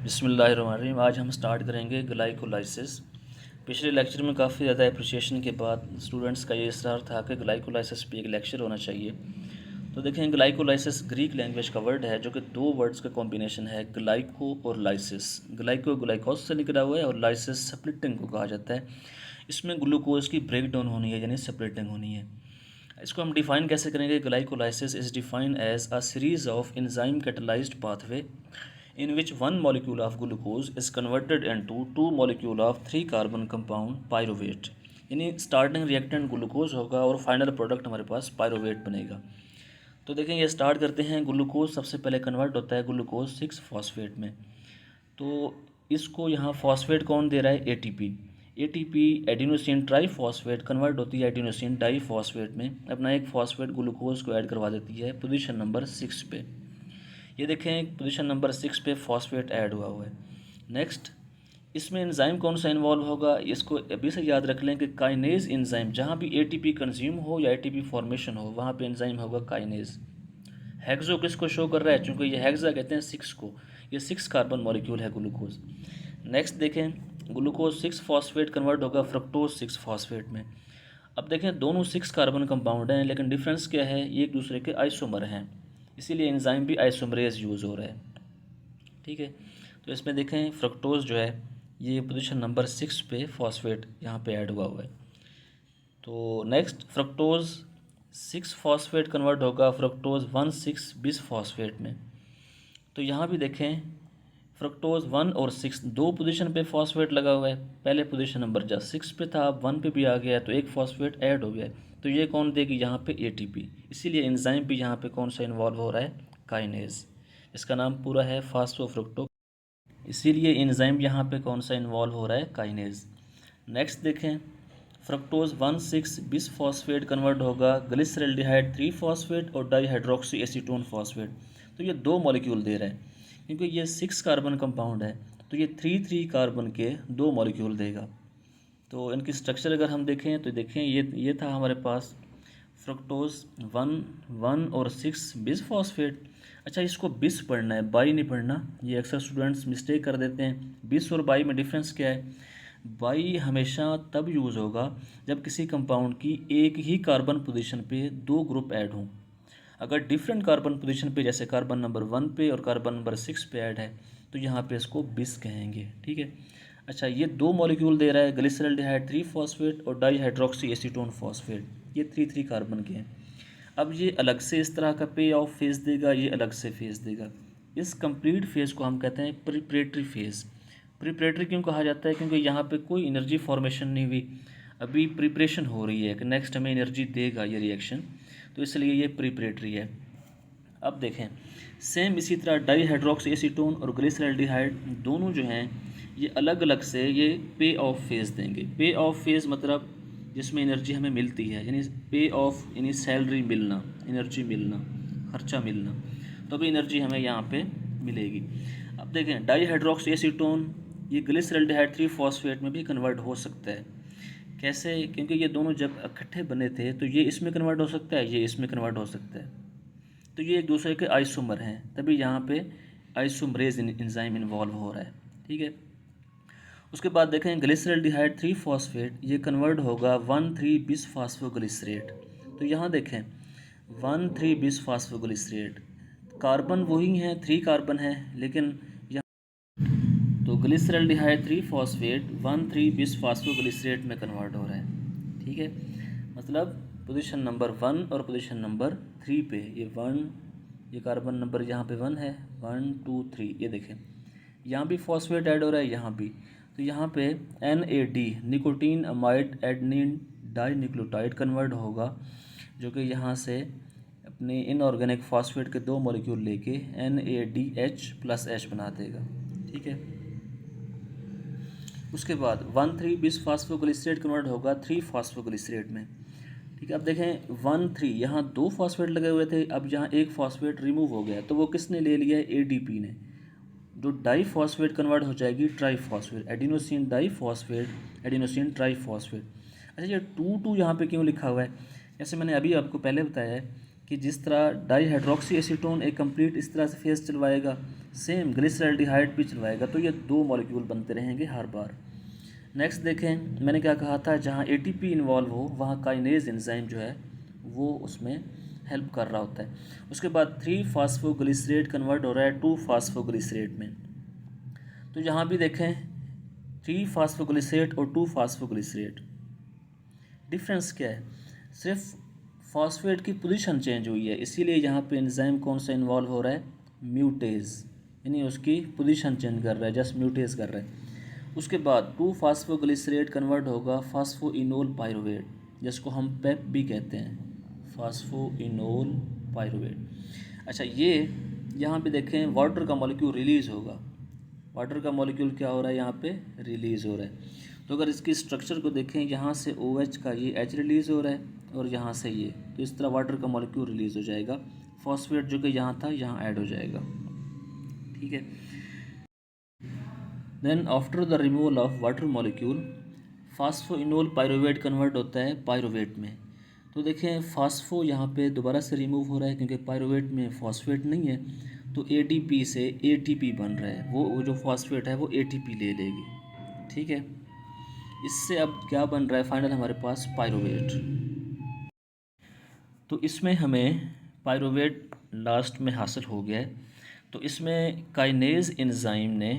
बिस्मिल्लाहिर्रहमानिर्रहीम। आज हम स्टार्ट करेंगे ग्लाइकोलाइसिस। पिछले लेक्चर में काफ़ी ज़्यादा अप्रिशिएशन के बाद स्टूडेंट्स का ये इसरार था कि ग्लाइकोलाइसिस पे एक लेक्चर होना चाहिए। तो देखें, ग्लाइकोलाइसिस ग्रीक लैंग्वेज का वर्ड है जो कि दो वर्ड्स का कॉम्बिनेशन है, ग्लाइको और लाइसिस। ग्लाइको ग्लाइकोस से निकला हुआ है और लाइसिस सेपरेटिंग को कहा जाता है। इसमें ग्लूकोज की ब्रेक डाउन होनी है, यानी सेपरेटिंग होनी है। इसको हम डिफ़ाइन कैसे करेंगे? Glycolysis is defined as a series of enzyme catalysed pathway in which one molecule of glucose is converted into two molecule of 3 carbon compound pyruvate। यानी स्टार्टिंग रिएक्टेंट ग्लूकोज होगा और फाइनल प्रोडक्ट हमारे पास pyruvate बनेगा। तो देखें, ये start करते हैं। ग्लूकोज सबसे पहले कन्वर्ट होता है ग्लूकोज 6 फॉस्फेट में। तो इसको यहाँ फॉस्फेट कौन दे रहा है? ATP. ATP adenosine triphosphate convert होती है एडिनोसिन डाईफॉस्फेट में। अपना एक फॉस्फेट ग्लूकोज को ऐड करवा देती है पोजीशन नंबर 6 पे। ये देखें, पोजीशन नंबर 6 पे फॉस्फेट ऐड हुआ है। नेक्स्ट, इसमें एंजाइम कौन सा इन्वॉल्व होगा? इसको अभी से याद रख लें कि काइनेज एंजाइम। जहाँ भी एटीपी कंज्यूम हो या एटीपी फॉर्मेशन हो, वहाँ पे एंजाइम होगा काइनेज। हेक्सो किसको शो कर रहा है? चूँकि ये हेक्सा कहते हैं 6 को। ये 6 कार्बन मॉलिक्यूल है ग्लूकोज। नेक्स्ट देखें, ग्लूकोज 6 फॉस्फेट कन्वर्ट होगा फ्रक्टोज 6 फॉस्फेट में। अब देखें, दोनों 6 कार्बन कंपाउंड हैं, लेकिन डिफरेंस क्या है? ये एक दूसरे के आइसोमर हैं, इसीलिए एंजाइम भी आइसोमरेज यूज़ हो रहा है। ठीक है, तो इसमें देखें फ्रक्टोज जो है ये पोजीशन नंबर 6 पे फॉस्फेट यहाँ पे ऐड हुआ है। तो नेक्स्ट, फ्रक्टोज 6 फॉस्फेट कन्वर्ट होगा फ्रक्टोज 1,6 बिस फॉस्फेट में। तो यहाँ भी देखें, फ्रक्टोज 1 और 6 दो पोजीशन पे फॉस्फेट लगा हुआ है। पहले पोजीशन नंबर जब 6 पे था, अब 1 पे भी आ गया, तो एक फॉस्फेट ऐड हो गया। तो ये कौन देगी? यहाँ पे एटीपी। इसीलिए एंजाइम भी यहाँ पे कौन सा इन्वॉल्व हो रहा है? काइनेज। इसका नाम पूरा है फास्फोफ्रुक्टो। इसीलिए एंजाइम यहाँ पे कौन सा इन्वॉल्व हो रहा है? काइनेज। नेक्स्ट देखें, फ्रक्टोज 1,6 बिस फॉस्फेट कन्वर्ट होगा ग्लिसरल्डिहाइड 3 फॉस्फेट और डाईहाइड्रोक्सी एसीटोन फॉस्फेट। तो ये दो मॉलिक्यूल दे रहा है, क्योंकि ये 6 कार्बन कंपाउंड है, तो ये 3 कार्बन के दो मॉलिक्यूल देगा। तो इनकी स्ट्रक्चर अगर हम देखें तो देखें, ये था हमारे पास फ्रक्टोज 1 और 6 बिस फॉस्फेट। अच्छा, इसको बिस पढ़ना है, बाई नहीं पढ़ना। ये अक्सर स्टूडेंट्स मिस्टेक कर देते हैं। बिस और बाई में डिफरेंस क्या है? बाई हमेशा तब यूज़ होगा जब किसी कंपाउंड की एक ही कार्बन पोजीशन पे दो ग्रुप ऐड हों। अगर डिफरेंट कार्बन पोजीशन पे, जैसे कार्बन नंबर 1 पे और कार्बन नंबर 6 पे ऐड है, तो यहाँ पे इसको बिस कहेंगे। ठीक है। अच्छा, ये दो मॉलिक्यूल दे रहा है ग्लिसरल्डिहाइड 3 फॉस्फेट और डाईहाइड्रोक्सी एसीटोन फॉस्फेट। ये 3 कार्बन के हैं। अब ये अलग से इस तरह का पे ऑफ फेज देगा, ये अलग से फेज देगा। इस कंप्लीट फेज को हम कहते हैं प्रिपरेटरी फेज। प्रिपरेटरी क्यों कहा जाता है? क्योंकि यहाँ पे कोई एनर्जी फॉर्मेशन नहीं हुई, अभी प्रिपरेशन हो रही है कि नेक्स्ट हमें एनर्जी देगा ये रिएक्शन, तो इसलिए ये प्रिपरेटरी है। अब देखें, सेम इसी तरह डाईहाइड्रोक्सी एसीटोन और ग्लिसरल्डिहाइड दोनों जो हैं ये अलग अलग से ये पे ऑफ फेज देंगे। पे ऑफ फेज मतलब जिसमें एनर्जी हमें मिलती है, यानी पे ऑफ यानी सैलरी मिलना, एनर्जी मिलना, खर्चा मिलना, तो भी एनर्जी हमें यहाँ पे मिलेगी। अब देखें, डाईहाइड्रोक्सी एसीटोन ये ग्लिसरल्डिहाइड 3 फॉस्फेट में भी कन्वर्ट हो सकता है। कैसे? क्योंकि ये दोनों जब इकट्ठे बने थे तो ये इसमें कन्वर्ट हो सकता है, ये इसमें कन्वर्ट हो सकता है, तो ये एक दूसरे के आइसोमर हैं, तभी यहाँ पे आइसोमरेज एंजाइम इन्वॉल्व हो रहा है। ठीक है। उसके बाद देखें, ग्लिसरल्डिहाइड 3 फॉस्फेट ये कन्वर्ट होगा 1,3 बिस फास्फोग्लिसरेट। तो यहाँ देखें 1,3 बिस फास्फोग्लिसरेट, कार्बन वही हैं, 3 कार्बन है, लेकिन यहाँ तो ग्लिसरल्डिहाइड 3 फॉस्फेट 1,3 बिस फास्फोग्लिसरेट में कन्वर्ट हो रहा है। ठीक है, मतलब पोजीशन नंबर 1 और पोजीशन नंबर 3 पे ये 1, ये कार्बन नंबर यहाँ पे 1 है, 1 2 3, ये देखें यहाँ भी फॉस्फेट ऐड हो रहा है, यहाँ भी। तो यहाँ पे NAD nicotinamide adenine dinucleotide convert होगा, जो कि यहाँ से अपने इनऑर्गेनिक फॉस्फेट के दो मॉलिक्यूल लेके NADH+H बना देगा। ठीक है। उसके बाद 1,3 बिस फास्फोग्लिसरेट कन्वर्ट होगा 3 फास्फोग्लिसरेट में। ठीक है। अब देखें 1,3 यहाँ दो फॉस्फेट लगे हुए थे, अब यहाँ एक फॉस्फेट रिमूव हो गया, तो वो किसने ले लिया है? ADP ने। जो डाई फॉस्फेट कन्वर्ट हो जाएगी triphosphate, adenosine diphosphate, adenosine triphosphate. अच्छा, ये 2 2 यहाँ पे क्यों लिखा हुआ है? जैसे मैंने अभी आपको पहले बताया है कि जिस तरह डाईहाइड्रोक्सी एसीटोन एक कंप्लीट इस तरह से फेज चलवाएगा, सेम ग्लिसरल्डिहाइड भी चलवाएगा, तो ये 2 मॉलिक्यूल बनते रहेंगे हर बार। नेक्स्ट देखें, मैंने क्या कहा था, जहाँ एटीपी इन्वॉल्व हो वहाँ काइनेज एंजाइम जो है वो उसमें हेल्प कर रहा होता है। उसके बाद 3 फास्फोग्लिसरेट कन्वर्ट हो रहा है 2 फास्फोग्लिसरेट में। तो यहाँ भी देखें 3 फास्फोग्लिसरेट और 2 फास्फोग्लिसरेट, डिफरेंस क्या है, सिर्फ फॉस्फेट की पोजीशन चेंज हुई है, इसीलिए यहाँ पे एंजाइम कौन सा इन्वॉल्व हो रहा है, म्यूटेज, यानी उसकी पोजीशन चेंज कर रहा है, जस्ट म्यूटेज कर रहा है। उसके बाद 2 फास्फोग्लिसरेट कन्वर्ट होगा फास्फोइनोल पायरुवेट, जिसको हम पेप भी कहते हैं, फास्फोइनोल पायरुवेट। अच्छा, ये यहाँ पे देखें वाटर का मॉलिक्यूल रिलीज़ होगा, वाटर का मॉलिक्यूल क्या हो रहा है, यहाँ पे रिलीज़ हो रहा है। तो अगर इसकी स्ट्रक्चर को देखें, यहाँ से OH का ये H रिलीज़ हो रहा है और यहाँ से ये, तो इस तरह वाटर का मॉलिक्यूल रिलीज़ हो जाएगा, फॉस्फेट जो कि यहाँ था यहाँ ऐड हो जाएगा। ठीक है, then after the removal of water molecule phosphoenolpyruvate convert होता है पायरुवेट में। तो देखें फास्फो यहाँ पे दोबारा से रिमूव हो रहा है क्योंकि पायरुवेट में फॉस्फेट नहीं है, तो ADP से ATP बन रहा है, वो जो फॉस्फेट है वो ATP ले लेगी। ठीक है, इससे अब क्या बन रहा है फाइनल हमारे पास, पायरुवेट। तो इसमें हमें पायरुवेट लास्ट में हासिल हो गया है। तो इसमें काइनेज एंजाइम ने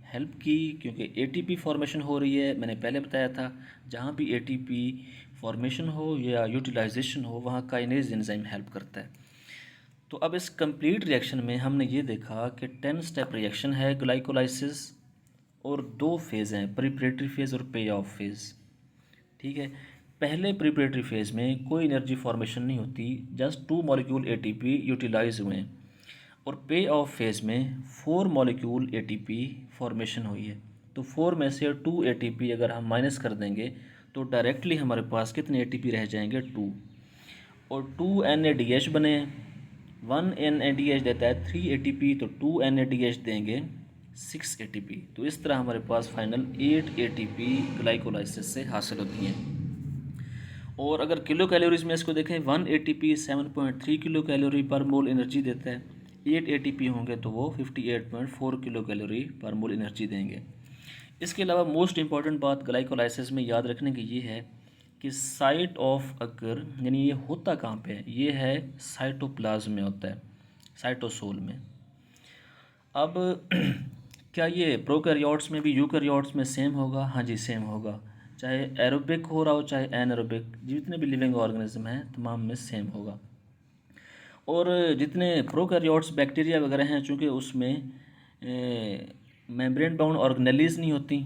हेल्प की, क्योंकि ATP फॉर्मेशन हो रही है, मैंने पहले बताया था जहाँ भी ATP फॉर्मेशन हो या यूटिलाइजेशन हो वहाँ काइनेज एंजाइम हेल्प करता है। तो अब इस कंप्लीट रिएक्शन में हमने ये देखा कि 10 स्टेप रिएक्शन है ग्लाइकोलाइसिस, और 2 फेज़ हैं, प्रिपरेटरी फेज़ और पे ऑफ फेज़। ठीक है, पहले प्रिपरेटरी फेज़ में कोई एनर्जी फॉर्मेशन नहीं होती, जस्ट 2 मॉलिक्यूल ATP यूटिलाइज हुए हैं, और पे ऑफ फेज़ में 4 मॉलिक्यूल ATP फॉर्मेशन हुई है। तो 4 में से 2 ATP अगर हम माइनस कर देंगे तो डायरेक्टली हमारे पास कितने ATP रह जाएंगे, 2, और 2 NADH बने, 1 NADH देता है 3 ATP, तो 2 NADH देंगे 6 ATP। तो इस तरह हमारे पास फाइनल 8 ATP ग्लाइकोलाइसिस से हासिल होती हैं। और अगर किलो कैलोरीज में इसको देखें, 1 ATP 7.3 किलो कैलोरी पर मोल एनर्जी देता है, 8 ATP होंगे तो वो 58.4 किलो कैलोरी पर मोल एनर्जी देंगे। इसके अलावा मोस्ट इंपॉर्टेंट बात ग्लाइकोलाइसिस में याद रखने की ये है कि साइट ऑफ अगर, यानी ये होता कहाँ पे है, ये है साइटोप्लाज्म में होता है, साइटोसोल में। अब क्या ये प्रोकैरियोट्स में भी यूकैरियोट्स में सेम होगा? हाँ जी, सेम होगा, चाहे एरोबिक हो रहा हो चाहे एनएरोबिक, जितने भी लिविंग ऑर्गेनिज्म हैं तमाम में सेम होगा। और जितने प्रोकैरियोट्स बैक्टीरिया वगैरह हैं, चूँकि उसमें मेम्ब्रेन बाउंड ऑर्गेनेलीज नहीं होती,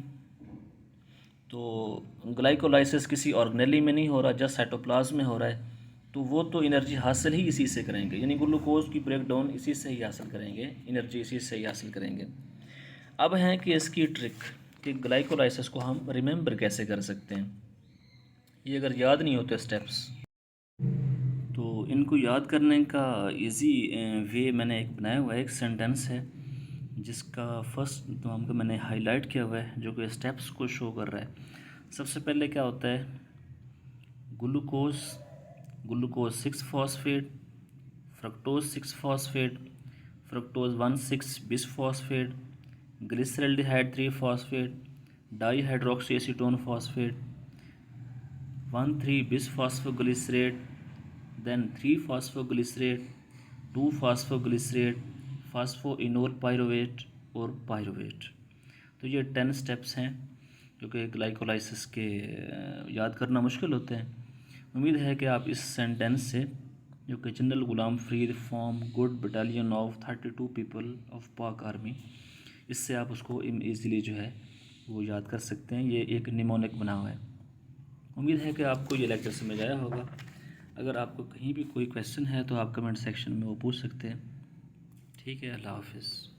तो ग्लाइकोलाइसिस किसी ऑर्गेनेली में नहीं हो रहा, जस्ट साइटोप्लाज्म में हो रहा है, तो वो तो एनर्जी हासिल ही इसी से करेंगे, यानी ग्लूकोज की ब्रेकडाउन इसी से ही हासिल करेंगे, एनर्जी इसी से ही हासिल करेंगे। अब है कि इसकी ट्रिक कि ग्लाइकोलाइसिस को हम रिमेंबर कैसे कर सकते हैं। ये अगर याद नहीं होते स्टेप्स, तो इनको याद करने का इजी वे मैंने एक बनाया हुआ है, एक सेंटेंस है जिसका फर्स्ट तो हमको मैंने हाईलाइट किया हुआ है, जो कि स्टेप्स को शो कर रहा है। सबसे पहले क्या होता है, glucose 6 phosphate, fructose 6 phosphate, fructose 1,6 bis phosphate, glyceraldehyde 3 phosphate, dihydroxy acetone phosphate, 1,3 bis phosphoglycerate, then 3 phosphoglycerate, 2 phosphoglycerate, phosphoenolpyruvate और पायरुवेट। तो ये 10 स्टेप्स हैं जो कि ग्लाइकोलाइसिस के याद करना मुश्किल होते हैं। उम्मीद है कि आप इस सेंटेंस से, जो कि general Ghulam Farid form good battalion of 32 people of पाक आर्मी, इससे आप उसको ईज़िली जो है वो याद कर सकते हैं। ये एक निमोनिक बना हुआ है। उम्मीद है कि आपको ये लेक्चर समझ आया होगा। अगर आपको कहीं भी कोई क्वेश्चन है तो आप कमेंट सेक्शन में वो पूछ सकते हैं। ठीक है, अल्लाह हाफिज़।